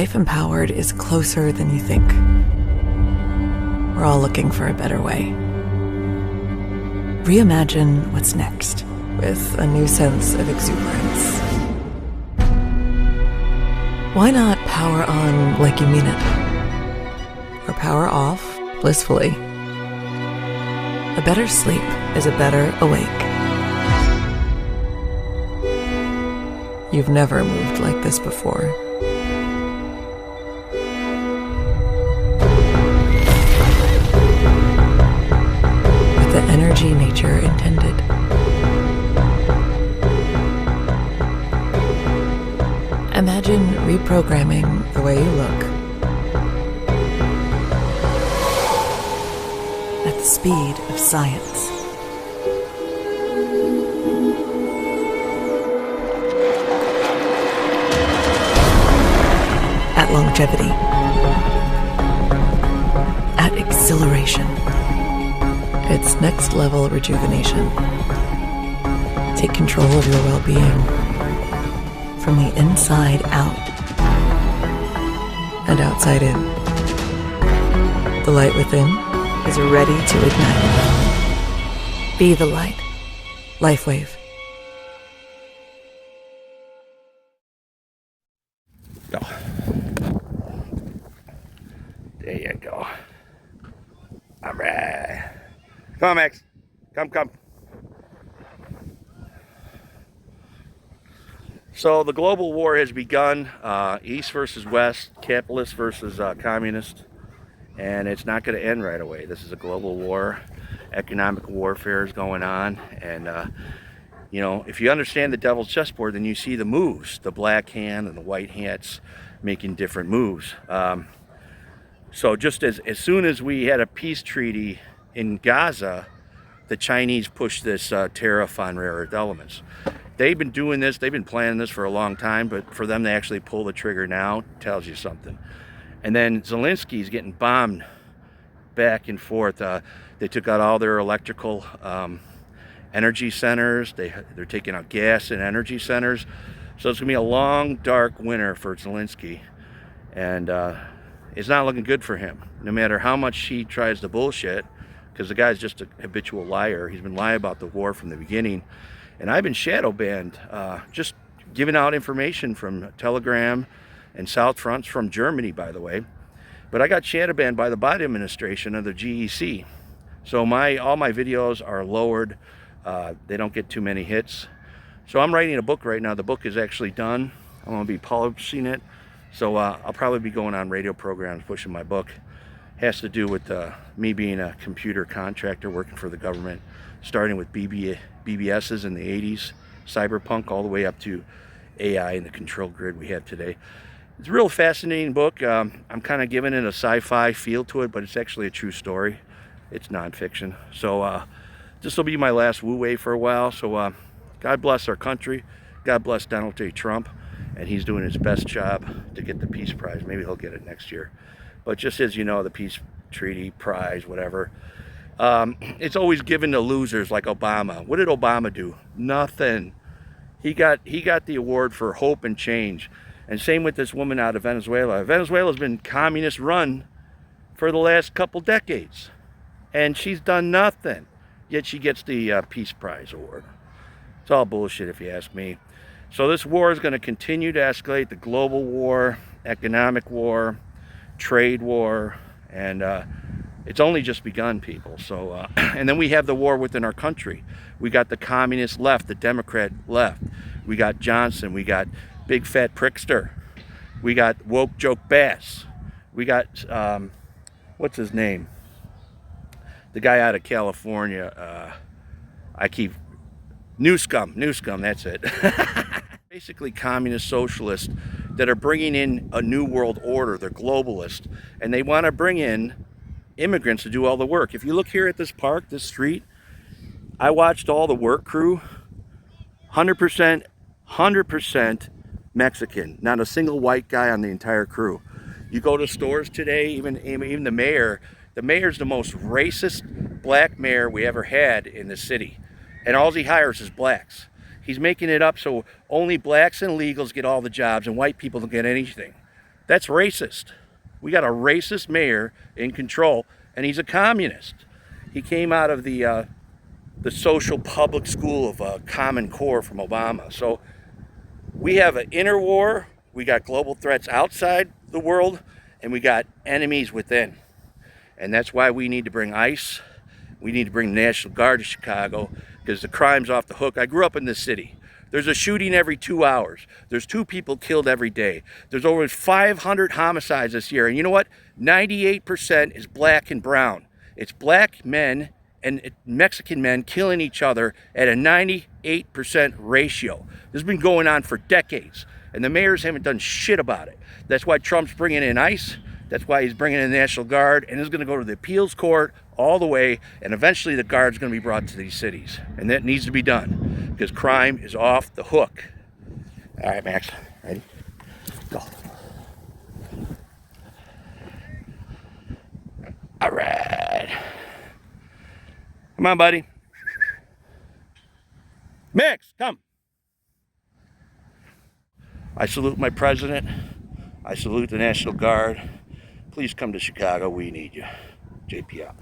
life empowered is closer than you think. We're all looking for a better way. Reimagine what's next with a new sense of exuberance. Why not power on like you mean it? Or power off blissfully? A better sleep is a better awake. You've never moved like this before. With the energy nature intended. Imagine reprogramming the way you look at the speed of science. At longevity. At exhilaration. It's next level rejuvenation. Take control of your well-being from the inside out and outside in. The light within is ready to ignite. Be the light. LifeWave. Go. There you go. All right. Come on, Max. Come. So the global war has begun, East versus West, capitalist versus communist, and it's not going to end right away. This is a global war. Economic warfare is going on, and you know, if you understand the devil's chessboard, then you see the moves, the black hand and the white hats making different moves. So just as soon as we had a peace treaty in Gaza, the Chinese pushed this tariff on rare earth elements. They've been doing this, they've been planning this for a long time, but for them to actually pull the trigger now tells you something. And then Zelensky's getting bombed back and forth. They took out all their electrical energy centers. They're taking out gas and energy centers. So it's gonna be a long, dark winter for Zelensky. And it's not looking good for him. No matter how much he tries to bullshit, because the guy's just a habitual liar. He's been lying about the war from the beginning. And I've been shadow banned, just giving out information from Telegram and South Fronts from Germany, by the way. But I got shadow banned by the Biden administration of the GEC. So all my videos are lowered. They don't get too many hits. So I'm writing a book right now. The book is actually done. I'm going to be publishing it. So I'll probably be going on radio programs pushing my book. Has to do with me being a computer contractor working for the government, starting with BBSs in the 80s, cyberpunk, all the way up to AI and the control grid we have today. It's a real fascinating book. I'm kind of giving it a sci-fi feel to it, but it's actually a true story. It's nonfiction. So this will be my last Wu-Wei for a while. So God bless our country. God bless Donald J. Trump. And he's doing his best job to get the Peace Prize. Maybe he'll get it next year. But just as you know, the Peace Treaty, Prize, whatever, it's always given to losers like Obama. What did Obama do? Nothing. He got the award for hope and change. And same with this woman out of Venezuela. Venezuela's been communist run for the last couple decades. And she's done nothing. Yet she gets the Peace Prize award. It's all bullshit if you ask me. So this war is going to continue to escalate. The global war, economic war, trade war, and it's only just begun, people. So and then we have the war within our country. We got the communist left, the Democrat left. We got Johnson. We got Big Fat Prickster. We got Woke Joke Bass. We got what's his name? The guy out of California. New Scum, that's it. Basically communist socialists that are bringing in a new world order. They're globalists, and they want to bring in immigrants to do all the work. If you look here at this park, this street, I watched all the work crew, 100% Mexican, not a single white guy on the entire crew. You go to stores today, even the mayor's the most racist black mayor we ever had in the city. And all he hires is blacks. He's making it up so only blacks and illegals get all the jobs and white people don't get anything. That's racist. We got a racist mayor in control, and he's a communist. He came out of the social public school of Common Core from Obama. So we have an inner war, we got global threats outside the world, and we got enemies within. And that's why we need to bring ICE. We need to bring the National Guard to Chicago, because the crime's off the hook. I grew up in this city. There's a shooting every 2 hours. There's 2 people killed every day. There's over 500 homicides this year. And you know what? 98% is black and brown. It's black men and Mexican men killing each other at a 98% ratio. This has been going on for decades, and the mayors haven't done shit about it. That's why Trump's bringing in ICE. That's why he's bringing in the National Guard, and it's going to go to the appeals court all the way, and eventually the Guard's going to be brought to these cities. And that needs to be done, because crime is off the hook. All right, Max, ready? Go. All right. Come on, buddy. Max, come. I salute my president. I salute the National Guard. Please come to Chicago. We need you. JP out.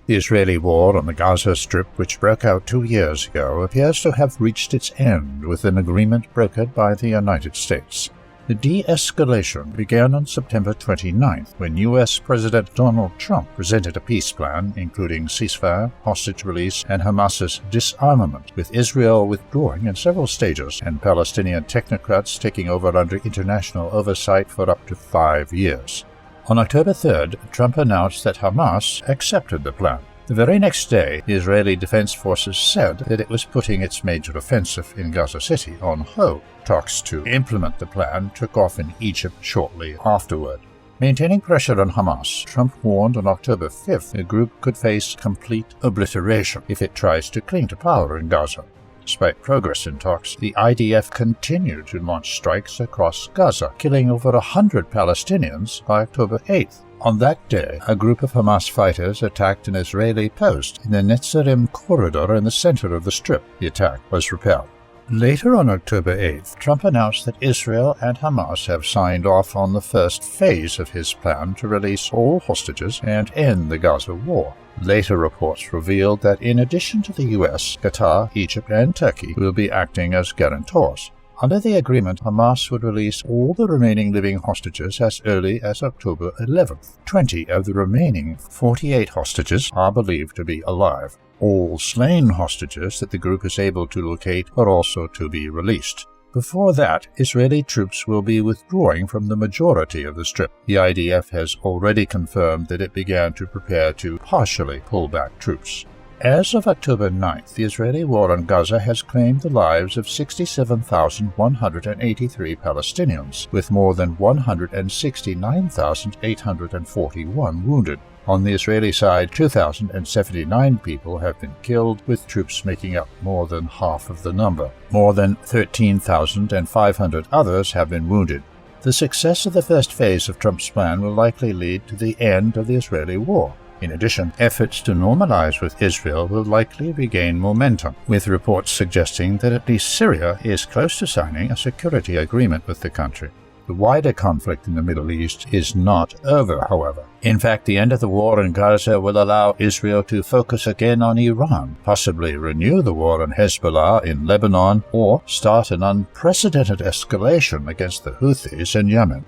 The Israeli war on the Gaza Strip, which broke out 2 years ago, appears to have reached its end with an agreement brokered by the United States. The de-escalation began on September 29th, when U.S. President Donald Trump presented a peace plan, including ceasefire, hostage release, and Hamas's disarmament, with Israel withdrawing in several stages and Palestinian technocrats taking over under international oversight for up to 5 years. On October 3rd, Trump announced that Hamas accepted the plan. The very next day, the Israeli Defense Forces said that it was putting its major offensive in Gaza City on hold. Talks to implement the plan took off in Egypt shortly afterward. Maintaining pressure on Hamas, Trump warned on October 5th the group could face complete obliteration if it tries to cling to power in Gaza. Despite progress in talks, the IDF continued to launch strikes across Gaza, killing over 100 Palestinians by October 8th. On that day, a group of Hamas fighters attacked an Israeli post in the Netzarim corridor in the center of the Strip. The attack was repelled. Later on October 8th, Trump announced that Israel and Hamas have signed off on the first phase of his plan to release all hostages and end the Gaza war. Later reports revealed that in addition to the US, Qatar, Egypt, and Turkey will be acting as guarantors. Under the agreement, Hamas would release all the remaining living hostages as early as October 11th. 20 of the remaining 48 hostages are believed to be alive. All slain hostages that the group is able to locate are also to be released. Before that, Israeli troops will be withdrawing from the majority of the Strip. The IDF has already confirmed that it began to prepare to partially pull back troops. As of October 9th, the Israeli war on Gaza has claimed the lives of 67,183 Palestinians, with more than 169,841 wounded. On the Israeli side, 2,079 people have been killed, with troops making up more than half of the number. More than 13,500 others have been wounded. The success of the first phase of Trump's plan will likely lead to the end of the Israeli war. In addition, efforts to normalize with Israel will likely regain momentum, with reports suggesting that at least Syria is close to signing a security agreement with the country. The wider conflict in the Middle East is not over, however. In fact, the end of the war in Gaza will allow Israel to focus again on Iran, possibly renew the war on Hezbollah in Lebanon, or start an unprecedented escalation against the Houthis in Yemen.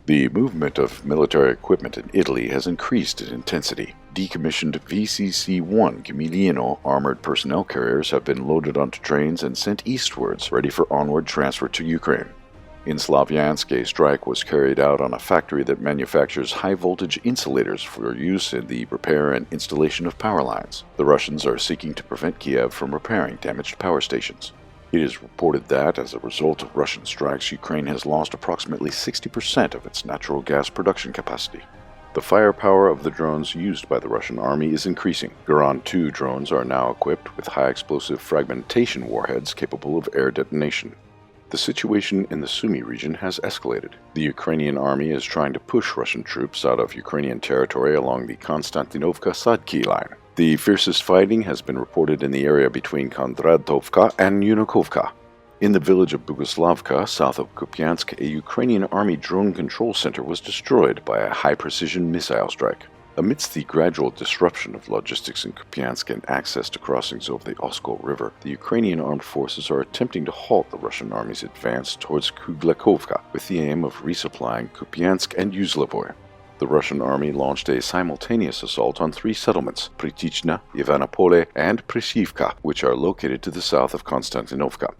The movement of military equipment in Italy has increased in intensity. Decommissioned VCC-1 Camiliano armored personnel carriers have been loaded onto trains and sent eastwards, ready for onward transfer to Ukraine. In Slavyansk, a strike was carried out on a factory that manufactures high-voltage insulators for use in the repair and installation of power lines. The Russians are seeking to prevent Kiev from repairing damaged power stations. It is reported that, as a result of Russian strikes, Ukraine has lost approximately 60% of its natural gas production capacity. The firepower of the drones used by the Russian army is increasing. Garan-2 drones are now equipped with high-explosive fragmentation warheads capable of air detonation. The situation in the Sumy region has escalated. The Ukrainian army is trying to push Russian troops out of Ukrainian territory along the Konstantinovka-Sadki line. The fiercest fighting has been reported in the area between Kondratovka and Yunukovka. In the village of Boguslavka, south of Kupiansk, a Ukrainian army drone control center was destroyed by a high-precision missile strike. Amidst the gradual disruption of logistics in Kupiansk and access to crossings over the Oskol River, the Ukrainian armed forces are attempting to halt the Russian army's advance towards Kuglakovka with the aim of resupplying Kupiansk and Yuzlavoy. The Russian army launched a simultaneous assault on 3 settlements, Pritichna, Ivanopole, and Prisivka, which are located to the south of Konstantinovka.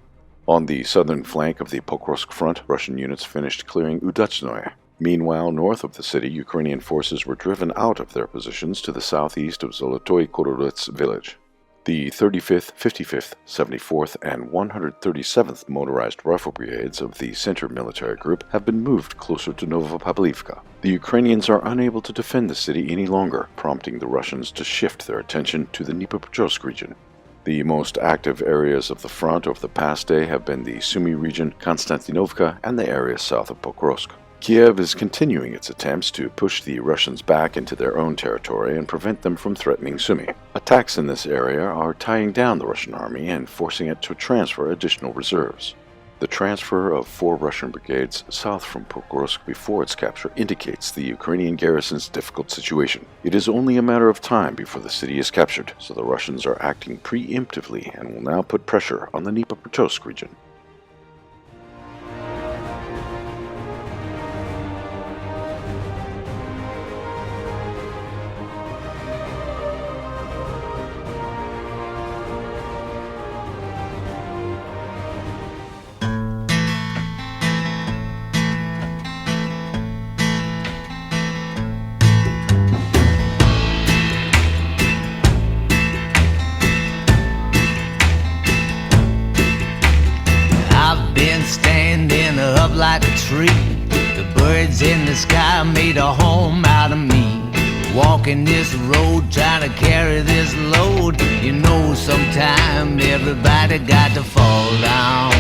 On the southern flank of the Pokrovsk front, Russian units finished clearing Udachnoye. Meanwhile, north of the city, Ukrainian forces were driven out of their positions to the southeast of Zolotoy Korodets village. The 35th, 55th, 74th, and 137th Motorized Rifle Brigades of the Center Military Group have been moved closer to Novopavlivka. The Ukrainians are unable to defend the city any longer, prompting the Russians to shift their attention to the Dnipropetrovsk region. The most active areas of the front over the past day have been the Sumy region, Konstantinovka, and the area south of Pokrovsk. Kiev is continuing its attempts to push the Russians back into their own territory and prevent them from threatening Sumy. Attacks in this area are tying down the Russian army and forcing it to transfer additional reserves. The transfer of 4 Russian brigades south from Pokrovsk before its capture indicates the Ukrainian garrison's difficult situation. It is only a matter of time before the city is captured, so the Russians are acting preemptively and will now put pressure on the Dnipropetrovsk region. Standing up like a tree, the birds in the sky made a home out of me. Walking this road, trying to carry this load, you know sometime everybody got to fall down.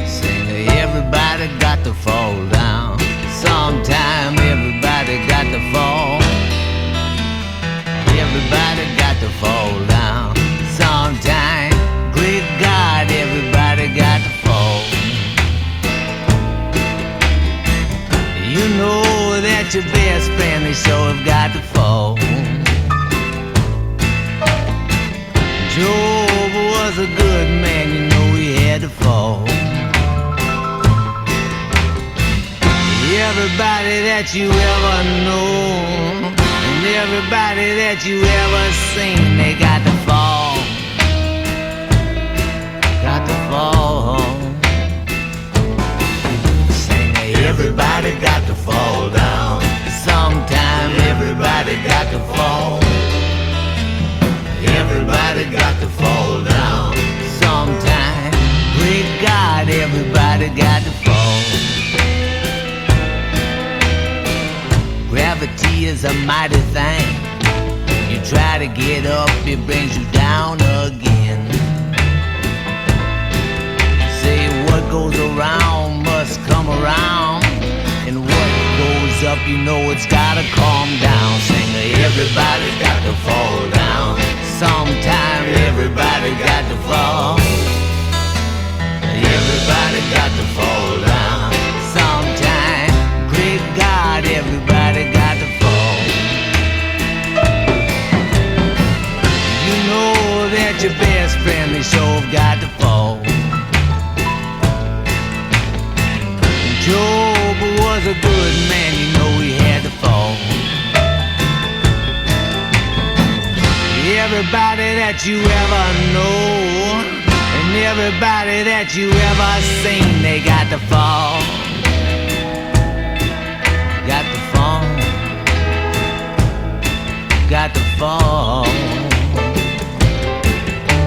Sing, everybody got to fall down. Sometime everybody got to fall. Everybody got to fall down. Sometime, great God, everybody got to fall. You know that your best friend, they sure have got to fall. Job was a good man, you know he had to fall. Everybody that you ever know, and everybody that you ever seen, they got to fall. Got to fall. Sing, everybody got to fall down. Sometime everybody got to fall. Everybody got to fall down. Sometime, great God, everybody got to fall. Gravity is a mighty thing. You try to get up, it brings you down again. Say what goes around must come around, and what goes up, you know it's gotta calm down. Sing, everybody got to fall down. Sometime everybody got to fall. Everybody got to fall down. Sometime, great God, everybody got to fall. You know that your best friend, they sure have got to fall. Job was a good man, you know he had to fall. Everybody that you ever know, and everybody that you ever seen, they got to fall. Got to fall. Got to fall.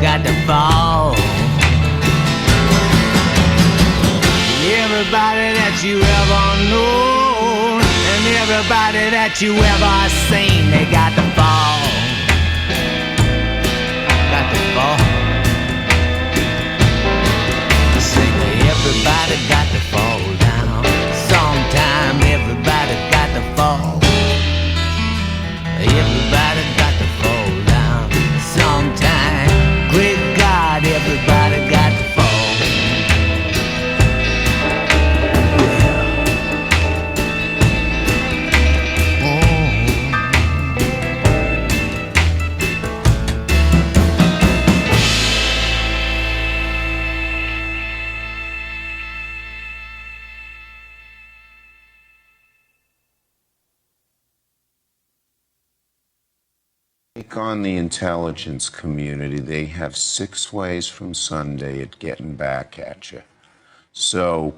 Got to fall. Everybody that you ever know, and everybody that you ever seen, they got to fall. Got to fall. everybody got to fall down. Sometime everybody got to fall. Everybody got to fall down. Sometime, great God, everybody got to fall. Take on the intelligence community. They have 6 ways from Sunday at getting back at you. So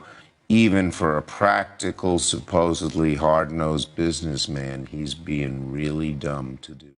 even for a practical, supposedly hard-nosed businessman, he's being really dumb to do.